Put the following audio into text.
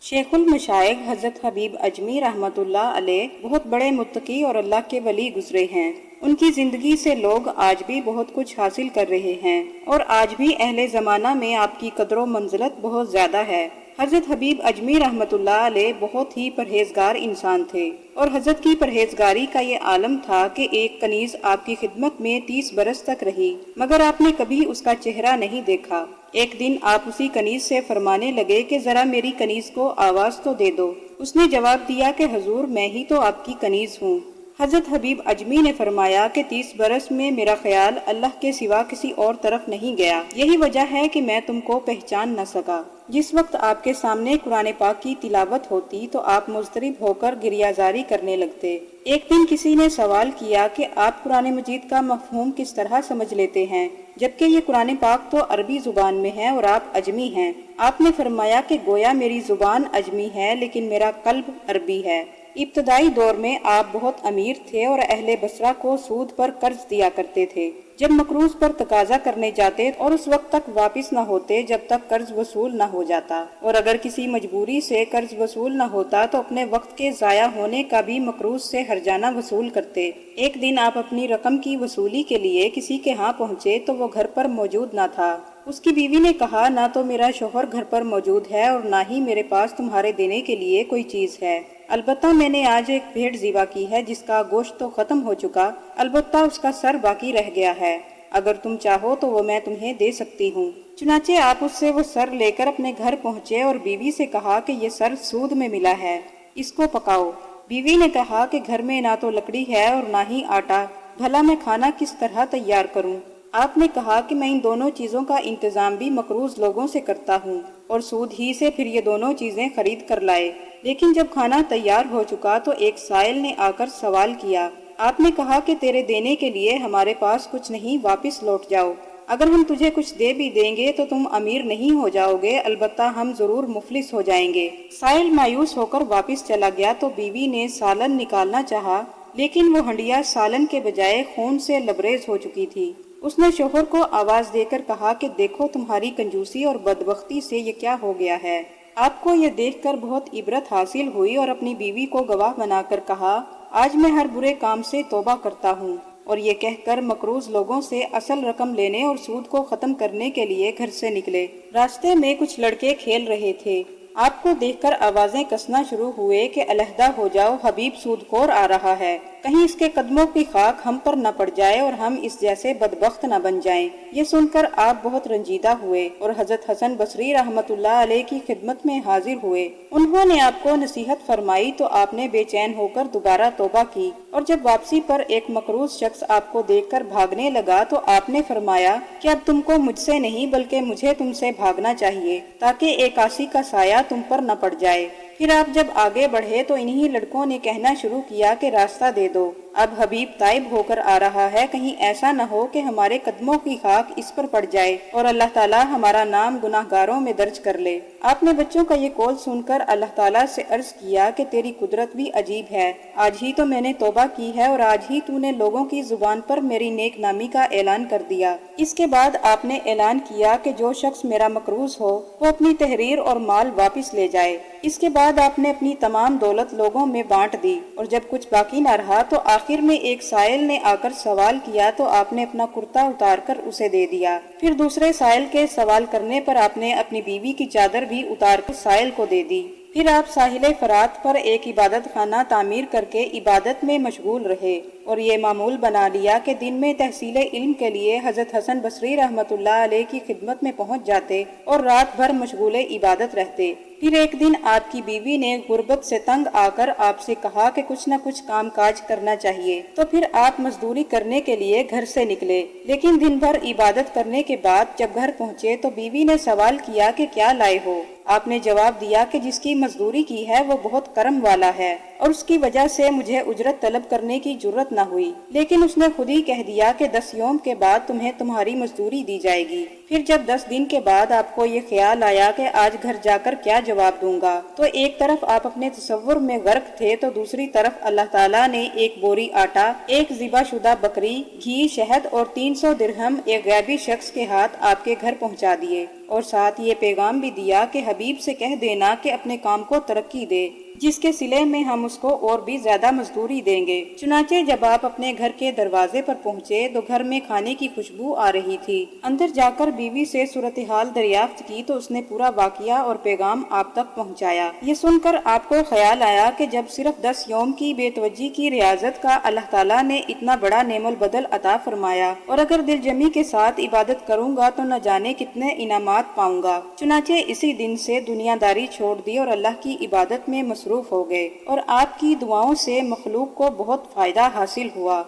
شیخ المشائخ حضرت حبیب اجمی رحمۃ اللہ علیہ بہت بڑے متقی اور اللہ کے ولی گزرے ہیں۔ ان کی زندگی سے لوگ آج بھی بہت کچھ حاصل کر رہے ہیں اور آج بھی اہل زمانہ میں آپ کی قدر و منزلت بہت زیادہ ہے۔ حضرت حبیب اجمی رحمۃ اللہ علیہ بہت ہی پرہیزگار انسان تھے اور حضرت کی پرہیزگاری کا یہ عالم تھا کہ ایک کنیز آپ کی خدمت میں 30 برس تک رہی مگر آپ نے کبھی اس کا چہرہ نہیں دیکھا۔ ایک دن آپ اسی کنیز سے فرمانے لگے کہ ذرا میری کنیز کو آواز تو دے دو۔ اس نے جواب دیا کہ حضور میں ہی تو آپ کی کنیز ہوں۔ حضرت حبیب اجمی نے فرمایا کہ 30 برس میں میرا خیال اللہ کے سوا کسی اور طرف نہیں گیا، یہی وجہ ہے کہ میں تم کو پہچان نہ سکا۔ جس وقت آپ کے سامنے قرآن پاک کی تلاوت ہوتی تو آپ مضطرب ہو کر گریہ زاری کرنے لگتے۔ ایک دن کسی نے سوال کیا کہ آپ قرآن مجید کا مفہوم کس طرح سمجھ لیتے ہیں جبکہ یہ قرآن پاک تو عربی زبان میں ہے اور آپ اجمی ہیں؟ آپ نے فرمایا کہ گویا میری زبان اجمی ہے لیکن میرا قلب عربی ہے۔ ابتدائی دور میں آپ بہت امیر تھے اور اہل بصرہ کو سود پر قرض دیا کرتے تھے۔ جب مقروض پر تقاضا کرنے جاتے اور اس وقت تک واپس نہ ہوتے جب تک قرض وصول نہ ہو جاتا، اور اگر کسی مجبوری سے قرض وصول نہ ہوتا تو اپنے وقت کے ضائع ہونے کا بھی مقروض سے ہرجانہ وصول کرتے۔ ایک دن آپ اپنی رقم کی وصولی کے لیے کسی کے ہاں پہنچے تو وہ گھر پر موجود نہ تھا۔ اس کی بیوی نے کہا، نہ تو میرا شوہر گھر پر موجود ہے اور نہ ہی میرے پاس تمہارے دینے کے لیے کوئی چیز ہے، البتہ میں نے آج ایک بھیڑ ذبح کی ہے جس کا گوشت تو ختم ہو چکا، البتہ اس کا سر باقی رہ گیا ہے، اگر تم چاہو تو وہ میں تمہیں دے سکتی ہوں۔ چنانچہ آپ اس سے وہ سر لے کر اپنے گھر پہنچے اور بیوی سے کہا کہ یہ سر سود میں ملا ہے، اس کو پکاؤ۔ بیوی نے کہا کہ گھر میں نہ تو لکڑی ہے اور نہ ہی آٹا، بھلا میں کھانا کس طرح تیار کروں؟ آپ نے کہا کہ میں ان دونوں چیزوں کا انتظام بھی مقروض لوگوں سے کرتا ہوں اور سود ہی سے پھر یہ دونوں چیزیں خرید کر لائے۔ لیکن جب کھانا تیار ہو چکا تو ایک سائل نے آ کر سوال کیا۔ آپ نے کہا کہ تیرے دینے کے لیے ہمارے پاس کچھ نہیں، واپس لوٹ جاؤ۔ اگر ہم تجھے کچھ دے بھی دیں گے تو تم امیر نہیں ہو جاؤ گے، البتہ ہم ضرور مفلس ہو جائیں گے۔ سائل مایوس ہو کر واپس چلا گیا تو بیوی نے سالن نکالنا چاہا لیکن وہ ہنڈیا سالن کے بجائے خون سے لبریز ہو چکی تھی۔ اس نے شوہر کو آواز دے کر کہا کہ دیکھو تمہاری کنجوسی اور بدبختی سے یہ کیا ہو گیا ہے۔ آپ کو یہ دیکھ کر بہت عبرت حاصل ہوئی اور اپنی بیوی کو گواہ بنا کر کہا، آج میں ہر برے کام سے توبہ کرتا ہوں، اور یہ کہہ کر مقروض لوگوں سے اصل رقم لینے اور سود کو ختم کرنے کے لیے گھر سے نکلے۔ راستے میں کچھ لڑکے کھیل رہے تھے۔ آپ کو دیکھ کر آوازیں کسنا شروع ہوئے کہ علیحدہ ہو جاؤ، حبیب سود خور آ رہا ہے، کہیں اس کے قدموں کی خاک ہم پر نہ پڑ جائے اور ہم اس جیسے بدبخت نہ بن جائیں۔ یہ سن کر آپ بہت رنجیدہ ہوئے اور حضرت حسن بصری رحمۃ اللہ علیہ کی خدمت میں حاضر ہوئے۔ انہوں نے آپ کو نصیحت فرمائی تو آپ نے بے چین ہو کر دوبارہ توبہ کی، اور جب واپسی پر ایک مقروض شخص آپ کو دیکھ کر بھاگنے لگا تو آپ نے فرمایا کہ اب تم کو مجھ سے نہیں بلکہ مجھے تم سے بھاگنا چاہیے تاکہ ایک آسی کا سایہ تم پر نہ پڑ جائے۔ پھر آپ جب آگے بڑھے تو انہی لڑکوں نے کہنا شروع کیا کہ راستہ دے دو، اب حبیب تائب ہو کر آ رہا ہے، کہیں ایسا نہ ہو کہ ہمارے قدموں کی خاک اس پر پڑ جائے اور اللہ تعالیٰ ہمارا نام گناہ گاروں میں درج کر لے۔ آپ نے بچوں کا یہ قول سن کر اللہ تعالیٰ سے عرض کیا کہ تیری قدرت بھی عجیب ہے، آج ہی تو میں نے توبہ کی ہے اور آج ہی تو نے لوگوں کی زبان پر میری نیک نامی کا اعلان کر دیا۔ اس کے بعد آپ نے اعلان کیا کہ جو شخص میرا مقروض ہو وہ اپنی تحریر اور مال واپس لے جائے۔ اس کے بعد آپ نے اپنی تمام دولت لوگوں میں بانٹ دی اور جب کچھ باقی نہ رہا تو آخر میں ایک سائل نے آ کر سوال کیا تو آپ نے اپنا کرتا اتار کر اسے دے دیا۔ پھر دوسرے سائل کے سوال کرنے پر آپ نے اپنی بیوی کی چادر بھی اتار کر سائل کو دے دی۔ پھر آپ ساحل فرات پر ایک عبادت خانہ تعمیر کر کے عبادت میں مشغول رہے اور یہ معمول بنا لیا کہ دن میں تحصیل علم کے لیے حضرت حسن بصری رحمۃ اللہ علیہ کی خدمت میں پہنچ جاتے اور رات بھر مشغول عبادت رہتے۔ پھر ایک دن آپ کی بیوی نے غربت سے تنگ آ کر آپ سے کہا کہ کچھ نہ کچھ کام کاج کرنا چاہیے، تو پھر آپ مزدوری کرنے کے لیے گھر سے نکلے، لیکن دن بھر عبادت کرنے کے بعد جب گھر پہنچے تو بیوی نے سوال کیا کہ کیا لائے ہو؟ آپ نے جواب دیا کہ جس کی مزدوری کی ہے وہ بہت کرم والا ہے، اور اس کی وجہ سے مجھے اجرت طلب کرنے کی جرت نہ ہوئی، لیکن اس نے خود ہی کہہ دیا کہ 10 یوم کے بعد تمہیں تمہاری مزدوری دی جائے گی۔ پھر جب 10 دن کے بعد آپ کو یہ خیال آیا کہ آج گھر جا کر کیا جواب دوں گا، تو ایک طرف آپ اپنے تصور میں غرق تھے تو دوسری طرف اللہ تعالیٰ نے ایک بوری آٹا، ایک ذبح شدہ بکری، گھی، شہد اور 300 درہم ایک غیبی شخص کے ہاتھ آپ کے گھر پہنچا دیے، اور ساتھ یہ پیغام بھی دیا کہ حبیب سے کہہ دینا کہ اپنے کام کو ترقی دے، جس کے صلے میں ہم اس کو اور بھی زیادہ مزدوری دیں گے۔ چنانچہ جب آپ اپنے گھر کے دروازے پر پہنچے تو گھر میں کھانے کی خوشبو آ رہی تھی۔ اندر جا کر بیوی سے صورتحال دریافت کی تو اس نے پورا واقعہ اور پیغام آپ تک پہنچایا۔ یہ سن کر آپ کو خیال آیا کہ جب صرف 10 یوم کی بے توجہی کی ریاضت کا اللہ تعالیٰ نے اتنا بڑا نعم البدل عطا فرمایا، اور اگر دل جمی کے ساتھ عبادت کروں گا تو نہ جانے کتنے انعامات پاؤں گا۔ چنانچہ اسی دن سے دنیا داری چھوڑ دی اور اللہ کی عبادت میں مصروف ہو گئے، اور آپ کی دعاؤں سے مخلوق کو بہت فائدہ حاصل ہوا۔